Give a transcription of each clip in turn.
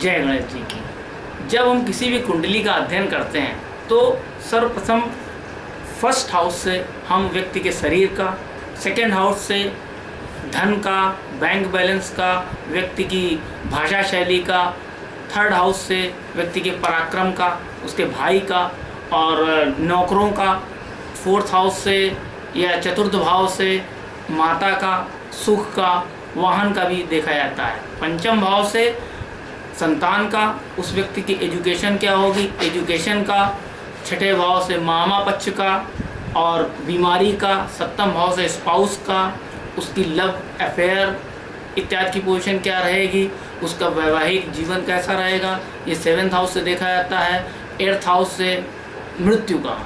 जय गणेश जी की। जब हम किसी भी कुंडली का अध्ययन करते हैं तो सर्वप्रथम फर्स्ट हाउस से हम व्यक्ति के शरीर का, सेकंड हाउस से धन का, बैंक बैलेंस का, व्यक्ति की भाषा शैली का, थर्ड हाउस से व्यक्ति के पराक्रम का, उसके भाई का और नौकरों का, फोर्थ हाउस से या चतुर्थ भाव से माता का, सुख का, वाहन का भी देखा जाता है। पंचम भाव से संतान का, उस व्यक्ति की एजुकेशन क्या होगी, एजुकेशन का, छठे भाव से मामा पक्ष का और बीमारी का, सप्तम भाव से स्पाउस का, उसकी लव अफेयर इत्यादि की पोजीशन क्या रहेगी, उसका वैवाहिक जीवन कैसा रहेगा, ये सेवेंथ हाउस से देखा जाता है। एट्थ हाउस से मृत्यु का,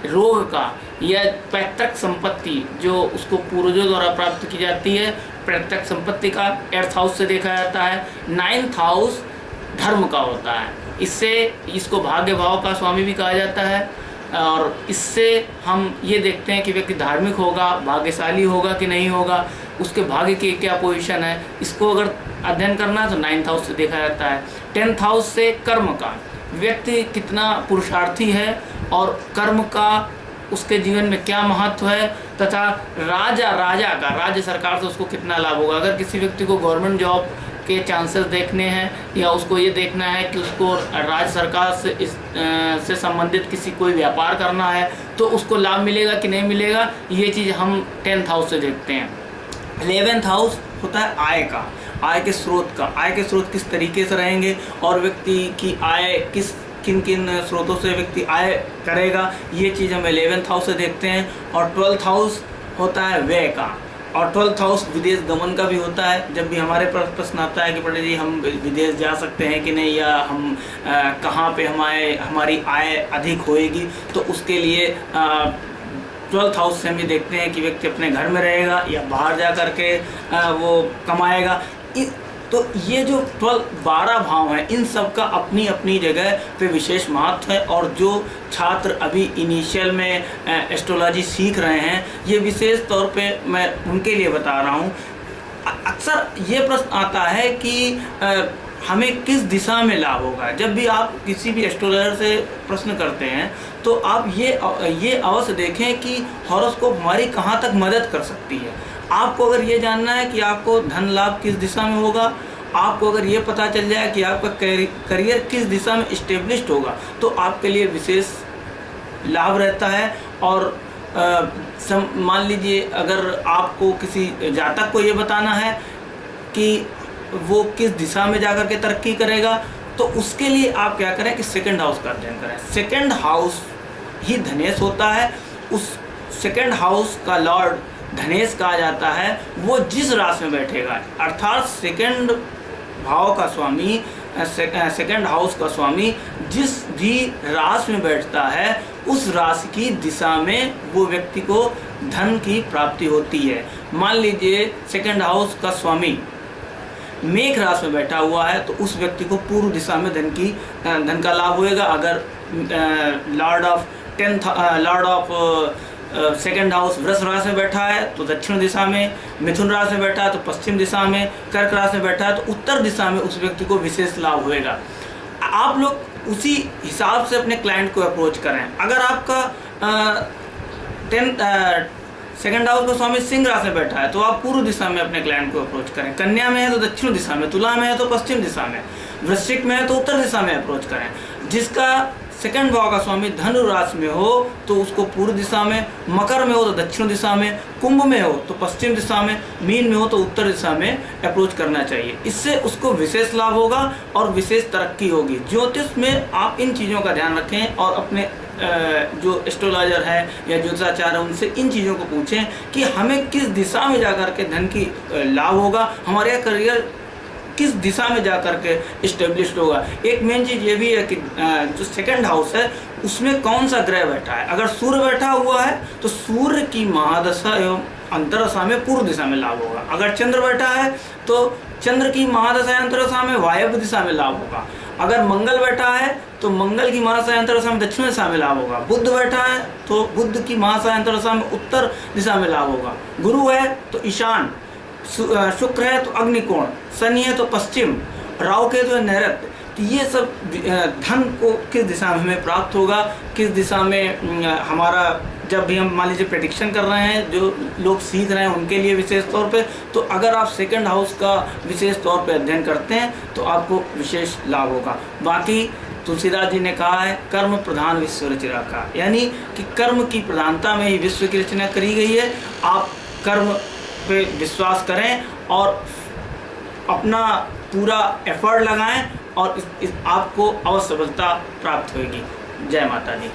रोग का या पैतृक संपत्ति जो उसको पूर्वजों द्वारा प्राप्त की जाती है, पैतृक संपत्ति का एट्थ हाउस से देखा जाता है। नाइन्थ हाउस धर्म का होता है, इससे इसको भाग्य भाव का स्वामी भी कहा जाता है और इससे हम ये देखते हैं कि व्यक्ति धार्मिक होगा, भाग्यशाली होगा कि नहीं होगा, उसके भाग्य की क्या पोजीशन है, इसको अगर अध्ययन करना है तो नाइन्थ हाउस से देखा जाता है। टेंथ हाउस से कर्म का, व्यक्ति कितना पुरुषार्थी है और कर्म का उसके जीवन में क्या महत्व है, तथा राजा का, राज्य सरकार से उसको कितना लाभ होगा। अगर किसी व्यक्ति को गवर्नमेंट जॉब के चांसेस देखने हैं या उसको ये देखना है कि उसको राज्य सरकार से संबंधित किसी कोई व्यापार करना है तो उसको लाभ मिलेगा कि नहीं मिलेगा, ये चीज़ हम टेंथ हाउस से देखते हैं। 11th हाउस होता है आय का, आय के स्रोत का, आय के स्रोत किस तरीके से रहेंगे और व्यक्ति की आय किन किन स्रोतों से व्यक्ति आय करेगा, ये चीज़ हम 11th हाउस से देखते हैं। और 12th हाउस होता है व्यय का और 12th हाउस विदेश गमन का भी होता है। जब भी हमारे पास प्रश्न आता है कि पंडित जी हम विदेश जा सकते हैं कि नहीं, या हम कहाँ पे हमारी आय अधिक होएगी, तो उसके लिए 12th हाउस से हम ये देखते हैं कि व्यक्ति अपने घर में रहेगा या बाहर जा कर के वो कमाएगा। तो ये जो 12 भाव हैं, इन सब का अपनी अपनी जगह पे विशेष महत्व है और जो छात्र अभी इनिशियल में एस्ट्रोलॉजी सीख रहे हैं, ये विशेष तौर पे मैं उनके लिए बता रहा हूँ। अक्सर ये प्रश्न आता है कि हमें किस दिशा में लाभ होगा। जब भी आप किसी भी एस्ट्रोलॉजर से प्रश्न करते हैं तो आप ये अवश्य देखें कि हॉरोस्कोप हमारी कहाँ तक मदद कर सकती है। आपको अगर ये जानना है कि आपको धन लाभ किस दिशा में होगा, आपको अगर ये पता चल जाए कि आपका करियर किस दिशा में इस्टेब्लिश्ड होगा, तो आपके लिए विशेष लाभ रहता है। और मान लीजिए अगर आपको किसी जातक को ये बताना है कि वो किस दिशा में जाकर के तरक्की करेगा, तो उसके लिए आप क्या करें कि सेकंड हाउस का अध्ययन करें। सेकंड हाउस ही धनेश होता है, उस सेकंड हाउस का लॉर्ड धनेश कहा जाता है। वो जिस राशि में बैठेगा, अर्थात सेकंड भाव का स्वामी, सेकंड हाउस का स्वामी जिस भी राशि में बैठता है, उस राशि की दिशा में वो व्यक्ति को धन की प्राप्ति होती है। मान लीजिए सेकंड हाउस का स्वामी मेष राशि में बैठा हुआ है तो उस व्यक्ति को पूर्व दिशा में धन का लाभ होएगा। अगर लॉर्ड ऑफ सेकंड हाउस वृष राशि में बैठा है तो दक्षिण दिशा में, मिथुन राशि में बैठा है तो पश्चिम दिशा में, कर्क राशि में बैठा है तो उत्तर दिशा में उस व्यक्ति को विशेष लाभ होएगा। आप लोग उसी हिसाब से अपने क्लाइंट को अप्रोच करें। अगर आपका सेकंड हाउस का स्वामी सिंह राशि में बैठा है तो आप पूर्व दिशा में अपने क्लाइंट को अप्रोच करें। कन्या में है तो दक्षिण दिशा में, तुला में है तो पश्चिम दिशा में, वृश्चिक में है तो उत्तर दिशा में अप्रोच करें। जिसका सेकंड भाव का स्वामी धनु राशि में हो तो उसको पूर्व दिशा में, मकर में हो तो दक्षिण दिशा में, कुंभ में हो तो पश्चिम दिशा में, मीन में हो तो उत्तर दिशा में अप्रोच करना चाहिए। इससे उसको विशेष लाभ होगा और विशेष तरक्की होगी। ज्योतिष में आप इन चीज़ों का ध्यान रखें और अपने जो एस्ट्रोलॉजर है या ज्योतिषाचार्य है उनसे इन चीज़ों को पूछें कि हमें किस दिशा में जाकर के धन की लाभ होगा, हमारे करियर किस दिशा में जाकर के इस्टेब्लिश्ड होगा। एक मेन चीज़ ये भी है कि जो सेकंड हाउस है उसमें कौन सा ग्रह बैठा है। अगर सूर्य बैठा हुआ है तो सूर्य की महादशा एवं अंतरदशा में पूर्व दिशा में लाभ होगा। अगर चंद्र बैठा है तो चंद्र की महादशा अंतरदशा में वायव्य दिशा में लाभ होगा। अगर मंगल बैठा है तो मंगल की महादशा अंतरदशा में दक्षिण दिशा में लाभ होगा। बुध बैठा है तो बुध की महादशा अंतरदशा में उत्तर दिशा में लाभ होगा। गुरु है तो ईशान, शुक्र है तो अग्निकोण, शनि है तो पश्चिम राहु केतु है नैऋत्य, तो ये सब धन को किस दिशा में हमें प्राप्त होगा, किस दिशा में हमारा, जब भी हम मान लीजिए प्रेडिक्शन कर रहे हैं, जो लोग सीख रहे हैं उनके लिए विशेष तौर पे, तो अगर आप सेकंड हाउस का विशेष तौर पे अध्ययन करते हैं तो आपको विशेष लाभ होगा। बाकी तुलसीदास जी ने कहा है कर्म प्रधान विश्व रचना का, यानी कि कर्म की प्रधानता में ही विश्व की रचना करी गई है। आप कर्म पे विश्वास करें और अपना पूरा एफर्ट लगाएं और आपको अवश्य सफलता प्राप्त होगी। जय माता दी।